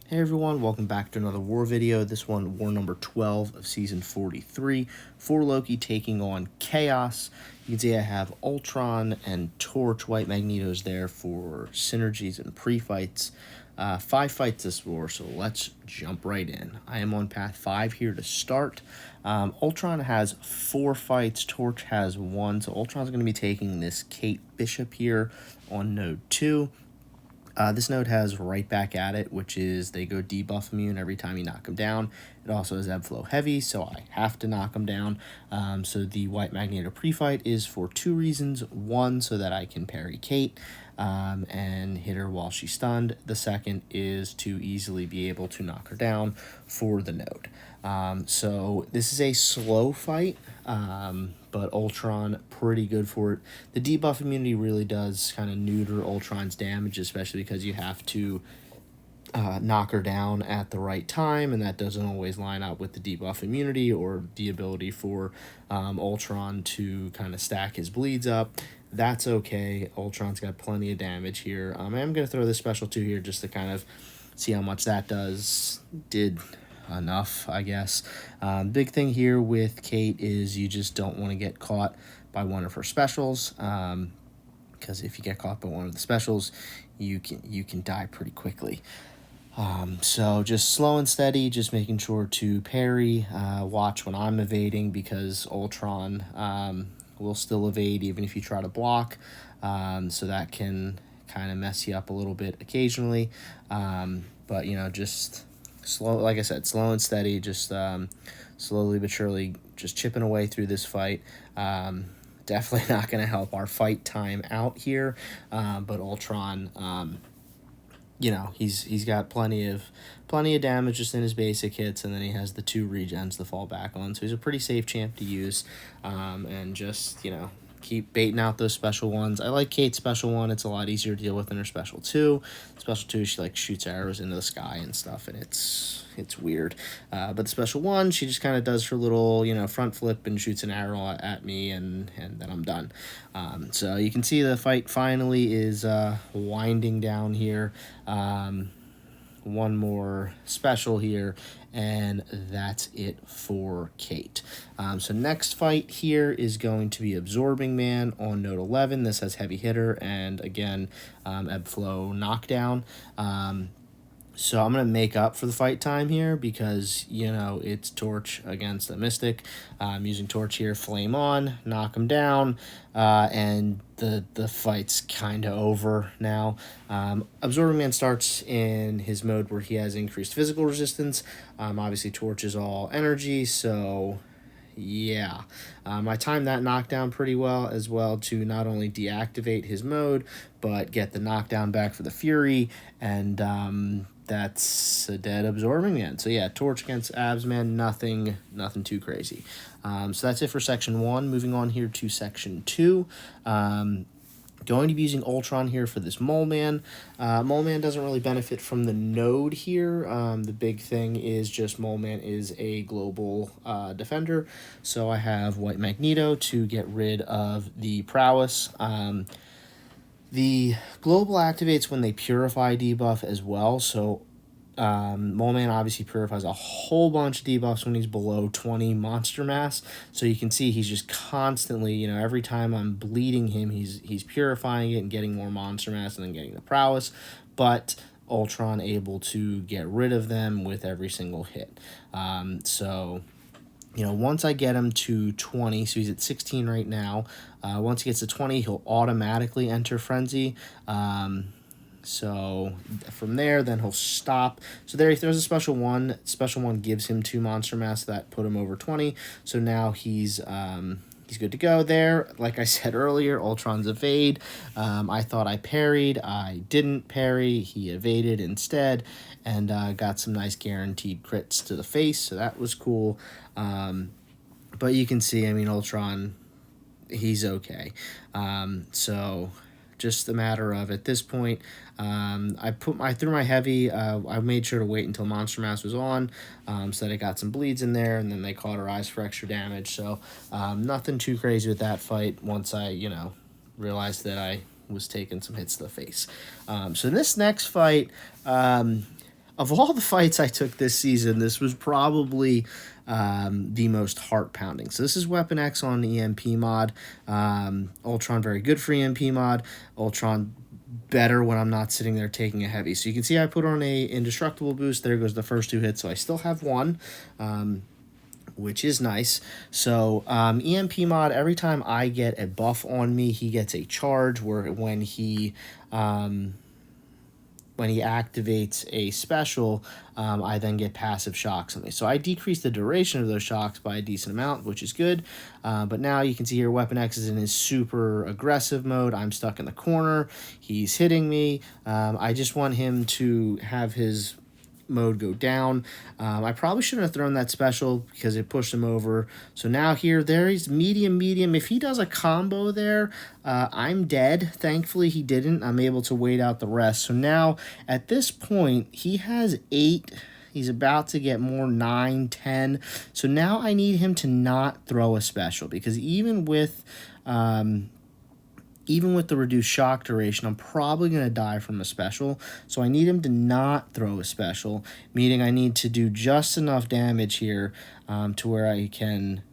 Hey everyone, welcome back to another war video. This one, war number 12 of season 43, for Loki taking on Chaos. You can see I have Ultron and Torch, White Magneto's there for synergies and pre-fights. 5 fights this war, so let's jump right in. I am on path 5 here to start. Ultron has 4 fights, Torch has 1, so Ultron's going to be taking this Kate Bishop here on node 2. This node has right back at it, which is they go debuff immune every time you knock them down. It also has ebb flow heavy, so I have to knock them down. So the White Magneto pre-fight is for 2 reasons. One, so that I can parry Kate and hit her while she's stunned. The second is to easily be able to knock her down for the node. So this is a slow fight, but Ultron pretty good for it. The debuff immunity really does kind of neuter Ultron's damage, especially because you have to knock her down at the right time, and that doesn't always line up with the debuff immunity or the ability for Ultron to kind of stack his bleeds up. That's okay. Ultron's got plenty of damage here. I am going to throw this special 2 here just to kind of see how much that did enough, I guess. Big thing here with Kate is you just don't want to get caught by one of her specials, because if you get caught by one of the specials, you can die pretty quickly. So just slow and steady, just making sure to parry, watch when I'm evading, because Ultron will still evade even if you try to block, so that can kind of mess you up a little bit occasionally, but you know, just slow, like I said, slow and steady, just slowly but surely just chipping away through this fight. Definitely not going to help our fight time out here, but Ultron, you know, he's got plenty of damage just in his basic hits, and then he has the 2 regens to fall back on, so he's a pretty safe champ to use, and just, you know, keep baiting out those special ones. I like Kate's special 1. It's a lot easier to deal with than her special 2. Special 2, she like shoots arrows into the sky and stuff, and it's weird. But the special 1, she just kind of does her little, you know, front flip and shoots an arrow at me, and then I'm done. So you can see the fight finally is winding down here. One more special here, and that's it for Kate. So next fight here is going to be Absorbing Man on node 11. This has heavy hitter and again ebb flow knockdown. So I'm going to make up for the fight time here because, you know, it's Torch against the Mystic. I'm using Torch here, flame on, knock him down, and the fight's kind of over now. Absorbing Man starts in his mode where he has increased physical resistance. Obviously, Torch is all energy, so yeah. I timed that knockdown pretty well as well to not only deactivate his mode, but get the knockdown back for the Fury, and that's a dead Absorbing Man. So yeah, Torch against Abs Man, nothing too crazy. So that's it for section 1. Moving on here to section 2. Going to be using Ultron here for this Mole Man. Mole Man doesn't really benefit from the node here. The big thing is just Mole Man is a global defender. So I have White Magneto to get rid of the prowess. The global activates when they purify debuff as well, so Mole Man obviously purifies a whole bunch of debuffs when he's below 20 monster mass, so you can see he's just constantly, you know, every time I'm bleeding him, he's purifying it and getting more monster mass and then getting the prowess, but Ultron able to get rid of them with every single hit. So you know, once I get him to 20, so he's at 16 right now, once he gets to 20, he'll automatically enter Frenzy. So from there, then he'll stop. So there he throws a special 1. Special 1 gives him 2 monster mass that put him over 20. So now he's good to go there. Like I said earlier, Ultron's evade. I thought I parried. I didn't parry. He evaded instead, and got some nice guaranteed crits to the face, so that was cool. But you can see, I mean, Ultron, he's okay. So just a matter of, at this point, I threw my heavy. I made sure to wait until Monster Mass was on, so that I got some bleeds in there, and then they cauterized for extra damage. So nothing too crazy with that fight once I, you know, realized that I was taking some hits to the face. So this next fight, of all the fights I took this season, this was probably the most heart-pounding. So this is Weapon X on EMP mod. Ultron, very good for EMP mod. Ultron, better when I'm not sitting there taking a heavy. So you can see I put on a indestructible boost. There goes the first 2 hits, so I still have 1. Which is nice. So EMP mod, every time I get a buff on me, he gets a charge where when he activates a special, I then get passive shocks on me. So I decrease the duration of those shocks by a decent amount, which is good. But now you can see here Weapon X is in his super aggressive mode. I'm stuck in the corner. He's hitting me. I just want him to have his mode go down. I probably shouldn't have thrown that special because it pushed him over. So now here, there he's medium. If he does a combo there, I'm dead. Thankfully, he didn't. I'm able to wait out the rest. So now, at this point, he has 8. He's about to get more, 9, 10. So now I need him to not throw a special because even with the reduced shock duration, I'm probably going to die from a special. So I need him to not throw a special, meaning I need to do just enough damage here to where I can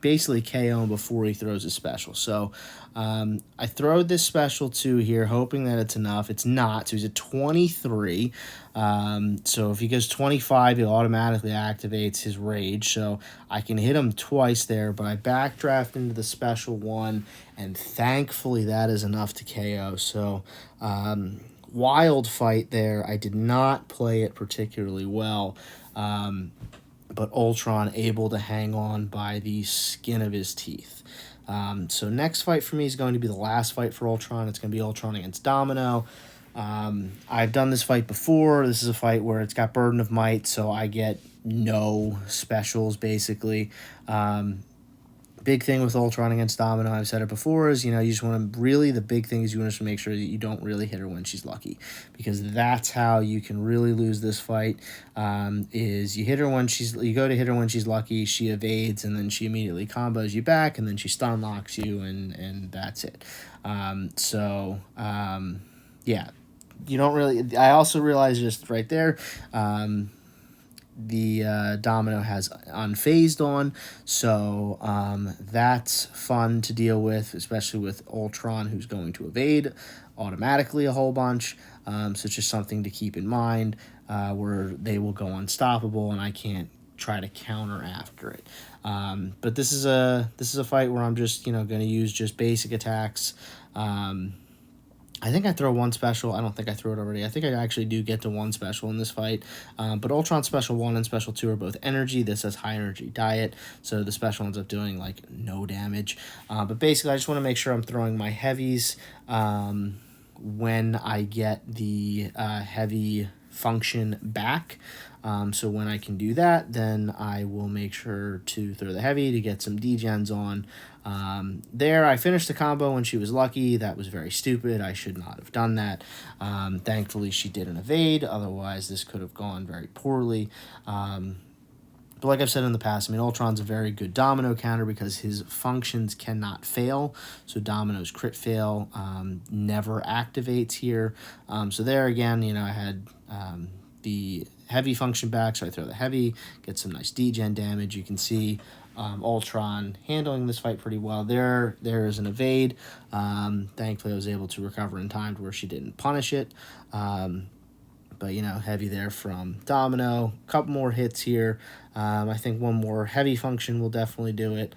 basically KO him before he throws a special. So I throw this special 2 here, hoping that it's enough. It's not, so he's at 23. So if he goes 25, he automatically activates his rage. So I can hit him twice there, but I backdraft into the special 1, and thankfully that is enough to KO. So wild fight there. I did not play it particularly well. But Ultron able to hang on by the skin of his teeth. So next fight for me is going to be the last fight for Ultron. It's going to be Ultron against Domino. I've done this fight before. This is a fight where it's got Burden of Might, so I get no specials, basically. Big thing with Ultron against Domino, I've said it before, is, you just want to really, the big thing is you want to make sure that you don't really hit her when she's lucky, because that's how you can really lose this fight, is you go to hit her when she's lucky, she evades, and then she immediately combos you back, and then she stun locks you, and that's it. Yeah, you don't really, I also realized just right there, the Domino has unfazed on, so that's fun to deal with, especially with Ultron, who's going to evade automatically a whole bunch. So it's just something to keep in mind, where they will go unstoppable and I can't try to counter after it. But this is a fight where I'm just going to use just basic attacks. I think I throw 1 special. I don't think I threw it already. I think I actually do get to 1 special in this fight. But Ultron Special 1 and Special 2 are both energy. This has high energy diet, so the special ends up doing, no damage. But basically, I just want to make sure I'm throwing my heavies when I get the heavy function back. So when I can do that, then I will make sure to throw the heavy to get some degens on. There, I finished the combo when she was lucky. That was very stupid. I should not have done that. Thankfully, she didn't evade. Otherwise, this could have gone very poorly. But like I've said in the past, Ultron's a very good Domino counter because his functions cannot fail. So Domino's crit fail never activates here. So there again, I had the heavy function back, so I throw the heavy, get some nice degen damage. You can see Ultron handling this fight pretty well. There is an evade. Thankfully, I was able to recover in time to where she didn't punish it. But, heavy there from Domino. A couple more hits here. I think 1 more heavy function will definitely do it,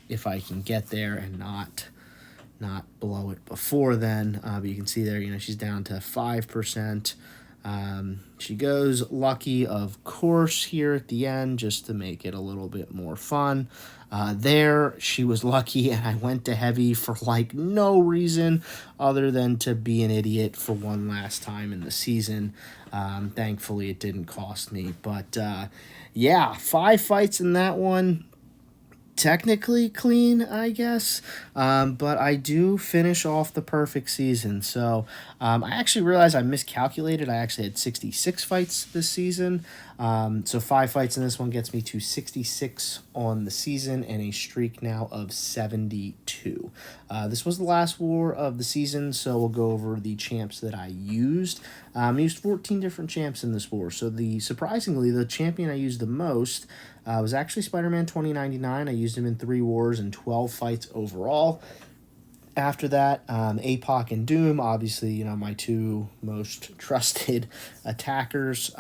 if I can get there and not blow it before then. But you can see there, she's down to 5%. She goes lucky, of course, here at the end, just to make it a little bit more fun. There, she was lucky, and I went to heavy for, no reason other than to be an idiot for one last time in the season. Thankfully, it didn't cost me. But, yeah, 5 fights in that one. technically clean, I guess, but I do finish off the perfect season. So I actually realized I miscalculated. I actually had 66 fights this season. So 5 fights in this one gets me to 66 on the season and a streak now of 72. This was the last war of the season, so we'll go over the champs that I used. I used 14 different champs in this war. So surprisingly, the champion I used the most was actually Spider-Man 2099. I used him in 3 wars and 12 fights overall. After that, APOC and Doom, obviously, my 2 most trusted attackers.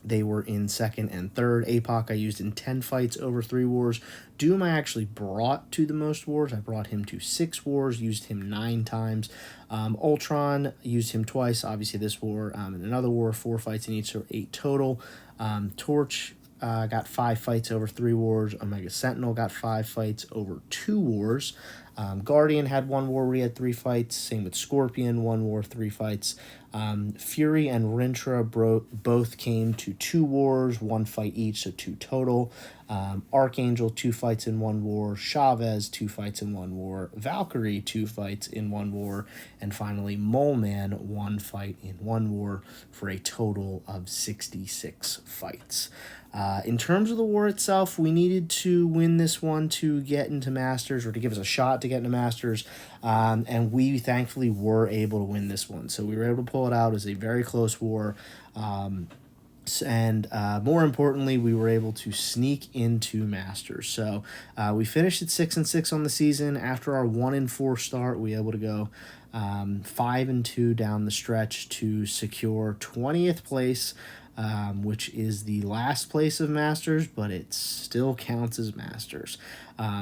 They were in 2nd and 3rd. APOC I used in 10 fights over 3 wars. Doom I actually brought to the most wars. I brought him to 6 wars, used him 9 times. Ultron, used him twice, obviously this war. In another war, 4 fights in each, so 8 total. Torch got 5 fights over 3 wars. Omega Sentinel got 5 fights over 2 wars. Guardian had 1 war where he had 3 fights. Same with Scorpion, 1 war, 3 fights. Fury and Rintra both came to 2 wars, 1 fight each, so 2 total. Archangel, 2 fights in 1 war. Chavez, 2 fights in 1 war. Valkyrie, 2 fights in 1 war. And finally, Mole Man, 1 fight in 1 war for a total of 66 fights. In terms of the war itself, we needed to win this one to get into Masters, or to give us a shot to get into Masters, and we thankfully were able to win this one. So we were able to pull it out as a very close war, and more importantly, we were able to sneak into Masters. So we finished at 6-6 on the season. After our 1-4 start, we were able to go 5-2 down the stretch to secure 20th place. Which is the last place of Masters, but it still counts as Masters.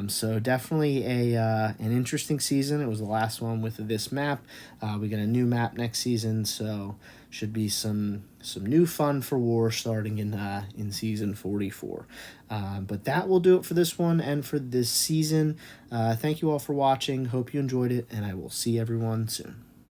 So definitely an interesting season. It was the last one with this map. We get a new map next season, so should be some new fun for War starting in season 44. But that will do it for this one and for this season. Thank you all for watching. Hope you enjoyed it, and I will see everyone soon.